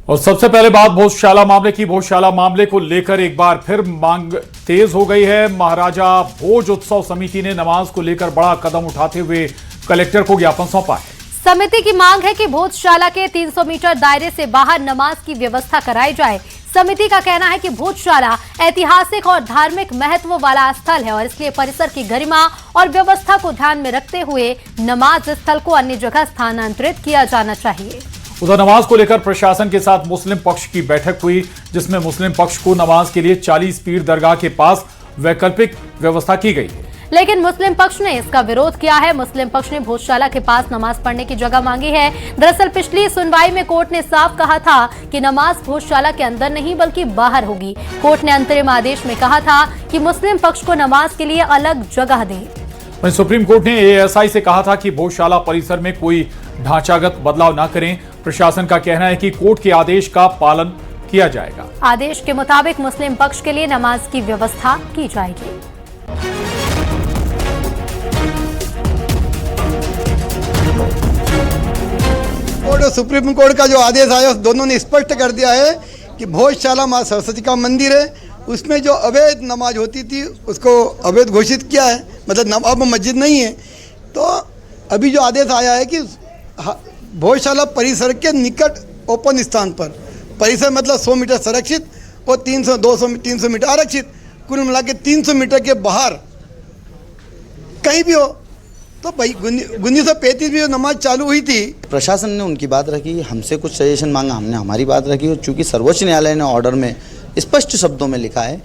और सबसे पहले बात भोजशाला मामले की। भोजशाला मामले को लेकर एक बार फिर मांग तेज हो गई है। महाराजा भोज उत्सव समिति ने नमाज को लेकर बड़ा कदम उठाते हुए कलेक्टर को ज्ञापन सौंपा है। समिति की मांग है कि भोजशाला के 300 मीटर दायरे से बाहर नमाज की व्यवस्था कराई जाए। समिति का कहना है कि भोजशाला ऐतिहासिक और धार्मिक महत्व वाला स्थल है और इसलिए परिसर की गरिमा और व्यवस्था को ध्यान में रखते हुए नमाज स्थल को अन्य जगह स्थानांतरित किया जाना चाहिए। उधर नमाज को लेकर प्रशासन के साथ मुस्लिम पक्ष की बैठक हुई, जिसमें मुस्लिम पक्ष को नमाज के लिए 40 पीर दरगाह के पास वैकल्पिक व्यवस्था की गई है, लेकिन मुस्लिम पक्ष ने इसका विरोध किया है। मुस्लिम पक्ष ने भोजशाला के पास नमाज पढ़ने की जगह मांगी है। दरअसल पिछली सुनवाई में कोर्ट ने साफ कहा था कि नमाज भोजशाला के अंदर नहीं बल्कि बाहर होगी। कोर्ट ने अंतरिम आदेश में कहा था कि मुस्लिम पक्ष को नमाज के लिए अलग जगह दे। वहीं सुप्रीम कोर्ट ने एएसआई से कहा था कि भोजशाला परिसर में कोई ढांचागत बदलाव न करें। प्रशासन का कहना है कि कोर्ट के आदेश का पालन किया जाएगा। आदेश के मुताबिक मुस्लिम पक्ष के लिए नमाज की व्यवस्था की जाएगी। और सुप्रीम कोर्ट का जो आदेश आया दोनों ने स्पष्ट कर दिया है कि भोजशाला मां सरस्वती का मंदिर है, उसमें जो अवैध नमाज होती थी उसको अवैध घोषित किया है, मतलब अब मस्जिद नहीं है। तो अभी जो आदेश आया है कि भोजशाला परिसर के निकट ओपन स्थान पर, परिसर मतलब 100 मीटर संरक्षित और 300 मीटर आरक्षित, कुल मिला के 300 मीटर के बाहर कहीं भी हो। तो भाई 1935 में जो नमाज चालू हुई थी, प्रशासन ने उनकी बात रखी, हमसे कुछ सजेशन मांगा, हमने हमारी बात रखी। और चूंकि सर्वोच्च न्यायालय ने ऑर्डर में स्पष्ट शब्दों में लिखा है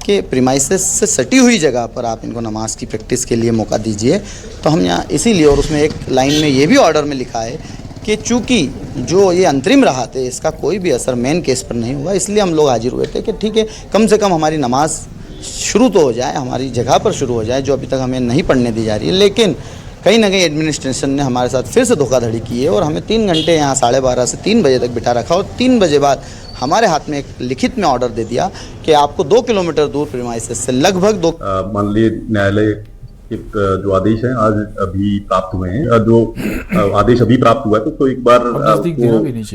कि प्रीमाइसेस से सटी हुई जगह पर आप इनको नमाज की प्रैक्टिस के लिए मौका दीजिए, तो हम यहाँ इसीलिए, और उसमें एक लाइन में ये भी ऑर्डर में लिखा है कि चूंकि जो ये अंतरिम रहा थे इसका कोई भी असर मेन केस पर नहीं हुआ, इसलिए हम लोग हाजिर हुए थे कि ठीक है, कम से कम हमारी नमाज शुरू तो हो जाए, हमारी जगह पर शुरू हो जाए, जो अभी तक हमें नहीं पढ़ने दी जा रही है। लेकिन कहीं ना कहीं एडमिनिस्ट्रेशन ने हमारे साथ फिर से धोखाधड़ी की है और हमें 3 घंटे यहाँ 12:30 से 3 बजे तक बिठा रखा और 3 बजे बाद हमारे हाथ में एक लिखित में ऑर्डर दे दिया कि आपको 2 किलोमीटर दूर प्रीमाइसेस से लगभग 2 माननीय न्यायालय एक जो आदेश है आज अभी प्राप्त हुए हैं, जो आदेश अभी प्राप्त हुआ है तो एक बार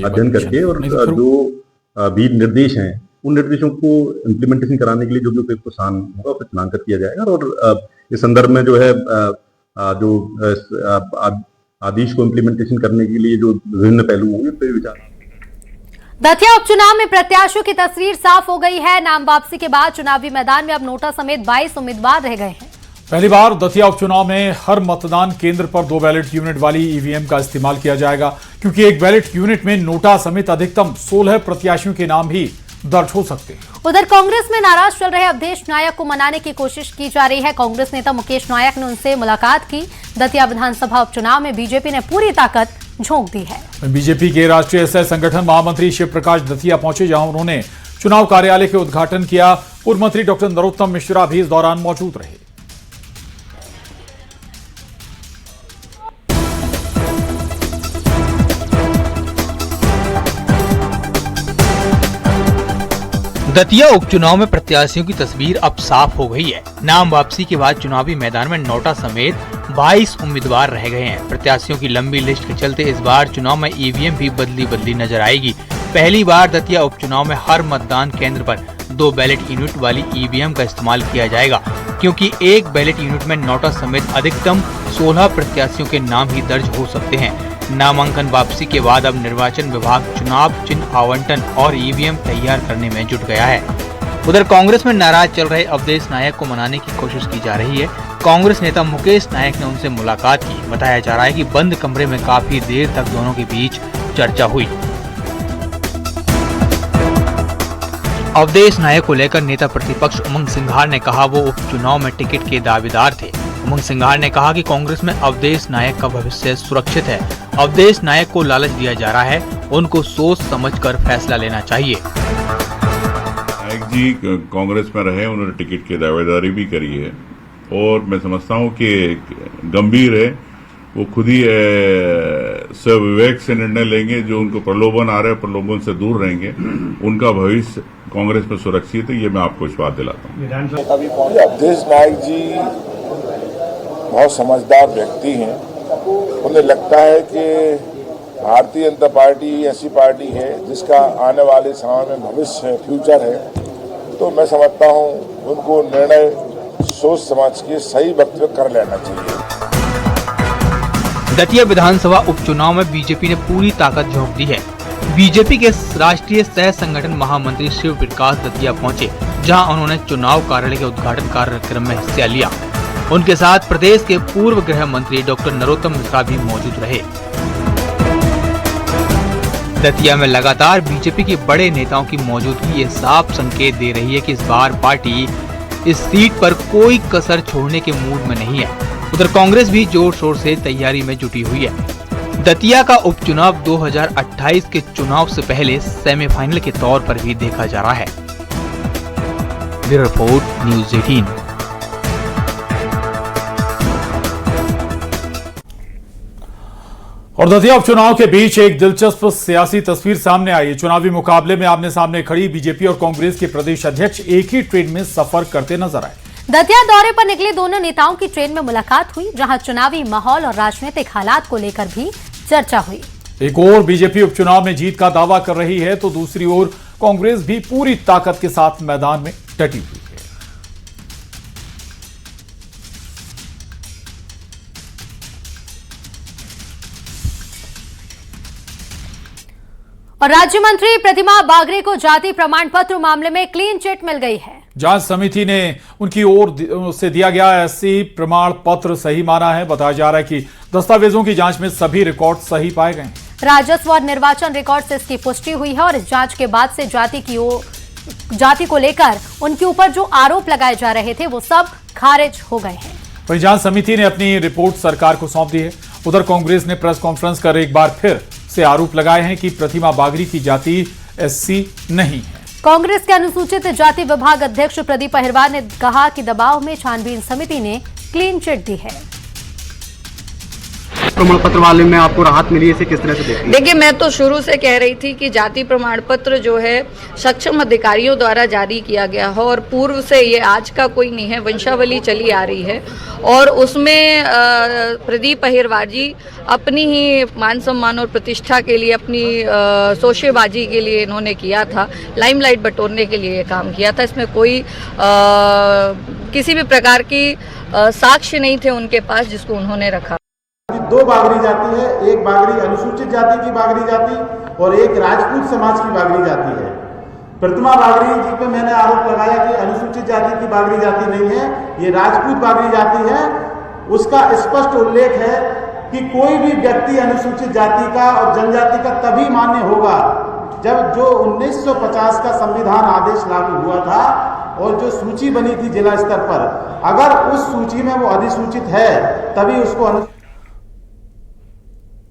अध्ययन करके और जो भी निर्देश हैं उन निर्देशों को इम्प्लीमेंटेशन कराने के लिए जो भी उपयुक्त स्थान होगा उस पर चयनांकन किया जाएगा। और इस संदर्भ में जो है जो आदेश को इम्प्लीमेंटेशन करने के लिए जो विभिन्न पहलू होंगे उस पर विचार। दतिया उपचुनाव में प्रत्याशियों की तस्वीर साफ हो गई है। नाम वापसी के बाद चुनावी मैदान में अब नोटा समेत 22 उम्मीदवार रह गए हैं। पहली बार दतिया उपचुनाव में हर मतदान केंद्र पर 2 बैलेट यूनिट वाली ईवीएम का इस्तेमाल किया जाएगा, क्योंकि एक बैलेट यूनिट में नोटा समेत अधिकतम 16 प्रत्याशियों के नाम भी दर्ज हो सकते हैं। उधर कांग्रेस में नाराज चल रहे अवधेश नायक को मनाने की कोशिश की जा रही है। कांग्रेस नेता मुकेश नायक ने उनसे मुलाकात की। दतिया विधानसभा उपचुनाव में बीजेपी ने पूरी ताकत झोंक दी है। बीजेपी के राष्ट्रीय सह संगठन महामंत्री शिव प्रकाश दतिया पहुंचे, जहां उन्होंने चुनाव कार्यालय के उद्घाटन किया। पूर्व मंत्री डॉक्टर नरोत्तम मिश्रा भी इस दौरान मौजूद रहे। दतिया उपचुनाव में प्रत्याशियों की तस्वीर अब साफ हो गई है। नाम वापसी के बाद चुनावी मैदान में नोटा समेत 22 उम्मीदवार रह गए हैं। प्रत्याशियों की लंबी लिस्ट के चलते इस बार चुनाव में ईवीएम भी बदली नजर आएगी। पहली बार दतिया उपचुनाव में हर मतदान केंद्र पर 2 बैलेट यूनिट वाली ईवीएम का इस्तेमाल किया जाएगा, क्योंकि एक बैलेट यूनिट में नोटा समेत अधिकतम 16 प्रत्याशियों के नाम ही दर्ज हो सकते हैं। नामांकन वापसी के बाद अब निर्वाचन विभाग चुनाव चिन्ह आवंटन और ईवीएम तैयार करने में जुट गया है। उधर कांग्रेस में नाराज चल रहे अवधेश नायक को मनाने की कोशिश की जा रही है। कांग्रेस नेता मुकेश नायक ने उनसे मुलाकात की। बताया जा रहा है कि बंद कमरे में काफी देर तक दोनों के बीच चर्चा हुई। अवधेश नायक को लेकर नेता प्रतिपक्ष उमंग सिंघार ने कहा वो उपचुनाव में टिकट के दावेदार थे। उमंग सिंघार ने कहा कि कांग्रेस में अवधेश नायक का भविष्य सुरक्षित है। अवधेश नायक को लालच दिया जा रहा है, उनको सोच समझकर फैसला लेना चाहिए। नायक जी कांग्रेस में रहे, उन्होंने टिकट की दावेदारी भी करी है और मैं समझता हूँ कि गंभीर है, वो खुद ही सविवेक से निर्णय लेंगे। जो उनको प्रलोभन आ रहा है प्रलोभन से दूर रहेंगे, उनका भविष्य कांग्रेस में सुरक्षित है, ये मैं आपको विश्वास दिलाता हूँ। अवधेश नायक जी बहुत समझदार व्यक्ति हैं। उन्हें लगता है कि भारतीय जनता पार्टी ऐसी पार्टी है जिसका आने वाले समय में भविष्य फ्यूचर है, तो मैं समझता हूँ उनको निर्णय सोच समझ के सही वक्त पे कर लेना चाहिए। दतिया विधानसभा उपचुनाव में बीजेपी ने पूरी ताकत झोंक दी है। बीजेपी के राष्ट्रीय सह संगठन महामंत्री शिव प्रकाश दतिया पहुंचे, जहां उन्होंने चुनाव कार्यालय के उद्घाटन कार्यक्रम में हिस्सा लिया। उनके साथ प्रदेश के पूर्व गृह मंत्री डॉक्टर नरोत्तम मिश्रा भी मौजूद रहे। दतिया में लगातार बीजेपी के बड़े नेताओं की मौजूदगी ये साफ संकेत दे रही है कि इस बार पार्टी इस सीट पर कोई कसर छोड़ने के मूड में नहीं है। उधर कांग्रेस भी जोर शोर से तैयारी में जुटी हुई है। दतिया का उपचुनाव 2028 के चुनाव से पहले सेमीफाइनल के तौर पर भी देखा जा रहा है। Bureau report, news 18। और दतिया उपचुनाव के बीच एक दिलचस्प सियासी तस्वीर सामने आई। चुनावी मुकाबले में आमने सामने खड़ी बीजेपी और कांग्रेस के प्रदेश अध्यक्ष एक ही ट्रेन में सफर करते नजर आए। दतिया दौरे पर निकले दोनों नेताओं की ट्रेन में मुलाकात हुई, जहां चुनावी माहौल और राजनीतिक हालात को लेकर भी चर्चा हुई। एक ओर बीजेपी उपचुनाव में जीत का दावा कर रही है, तो दूसरी ओर कांग्रेस भी पूरी ताकत के साथ मैदान में डटी हुई है। और राज्य मंत्री प्रतिमा बागरे को जाति प्रमाण पत्र मामले में क्लीन चिट मिल गई है। जांच समिति ने उनकी ओर से दिया गया एससी प्रमाण पत्र सही माना है। बताया जा रहा है कि दस्तावेजों की जांच में सभी रिकॉर्ड सही पाए गए। राजस्व और निर्वाचन रिकॉर्ड से इसकी पुष्टि हुई है और इस जांच के बाद से जाति को लेकर उनके ऊपर जो आरोप लगाए जा रहे थे वो सब खारिज हो गए हैं। वहीं जांच समिति ने अपनी रिपोर्ट सरकार को सौंप दी है। उधर कांग्रेस ने प्रेस कॉन्फ्रेंस कर एक बार फिर से आरोप लगाए हैं कि प्रतिमा बागरी की जाति एससी नहीं है। कांग्रेस के अनुसूचित जाति विभाग अध्यक्ष प्रदीप अहिरवार ने कहा कि दबाव में छानबीन समिति ने क्लीन चिट दी है। प्रमाण पत्र वाले में आपको राहत मिली, इसे किस तरह से देखती हैं? देखिए, मैं तो शुरू से कह रही थी कि जाति प्रमाण पत्र जो है सक्षम अधिकारियों द्वारा जारी किया गया हो और पूर्व से ये आज का कोई नहीं है, वंशावली चली आ रही है और उसमें प्रदीप अहिरवार जी अपनी ही मान सम्मान और प्रतिष्ठा के लिए, अपनी शोशेबाजी के लिए इन्होंने किया था, लाइमलाइट बटोरने के लिए ये काम किया था। इसमें कोई किसी भी प्रकार की साक्ष्य नहीं थे उनके पास जिसको उन्होंने रखा। दो बागरी जाति है, एक बागरी अनुसूचित जाति की बागरी जाति और एक राजपूत समाज की बागरी जाति है। प्रतिमा बागरी जी पे मैंने आरोप लगाया कि अनुसूचित जाति की बागरी जाति नहीं है, ये राजपूत बागरी जाति है। उसका स्पष्ट उल्लेख है कि कोई भी व्यक्ति अनुसूचित जाति का और जनजाति का तभी मान्य होगा जब जो 1950 का संविधान आदेश लागू हुआ था और जो सूची बनी थी जिला स्तर पर, अगर उस सूची में वो अधिसूचित है तभी उसको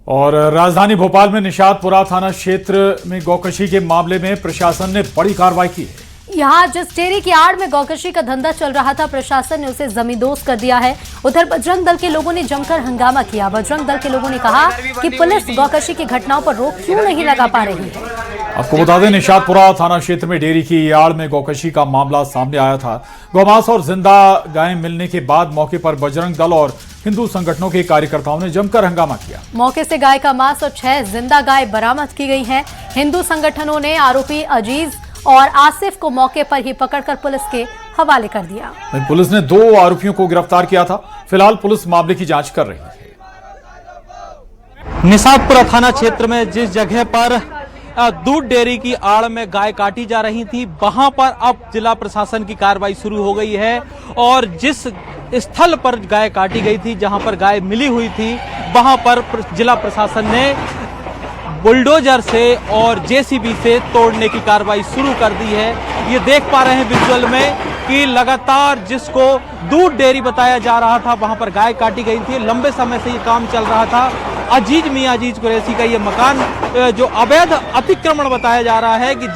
और राजधानी भोपाल में निशातपुरा थाना क्षेत्र में गौकशी के मामले में प्रशासन ने बड़ी कार्रवाई की है। यहाँ जिस डेयरी की आड़ में गौकशी का धंधा चल रहा था, प्रशासन ने उसे जमींदोज कर दिया है। उधर बजरंग दल के लोगों ने जमकर हंगामा किया। बजरंग दल के लोगों ने कहा कि पुलिस गौकशी की घटनाओं पर रोक क्यों नहीं लगा पा रही है। आपको बता दें, निशातपुरा थाना क्षेत्र में डेयरी की आड़ में गौकशी का मामला सामने आया था। गौमांस और जिंदा गायें मिलने के बाद मौके पर बजरंग दल और हिंदू संगठनों के कार्यकर्ताओं ने जमकर हंगामा किया। मौके से गाय का मांस और 6 जिंदा गाय बरामद की गई हैं। हिंदू संगठनों ने आरोपी अजीज और आसिफ को मौके पर ही पकड़कर पुलिस के हवाले कर दिया। पुलिस ने 2 आरोपियों को गिरफ्तार किया था। फिलहाल पुलिस मामले की जांच कर रही है। निशातपुरा थाना क्षेत्र में जिस जगह पर दूध डेयरी की आड़ में गाय काटी जा रही थी, वहां पर अब जिला प्रशासन की कार्रवाई शुरू हो गई है और जिस स्थल पर गाय काटी गई थी, जहां पर गाय मिली हुई थी, वहां पर जिला प्रशासन ने बुलडोजर से और जेसीबी से तोड़ने की कार्रवाई शुरू कर दी है। ये देख पा रहे हैं विजुअल में कि लगातार जिसको दूध डेयरी बताया जा रहा था, वहां पर गाय काटी गई थी। लंबे समय से ये काम चल रहा था। अजीज मियां अजीज कुरैशी का ये मकान जो अवैध अतिक्रमण बताया जा रहा है कि जिस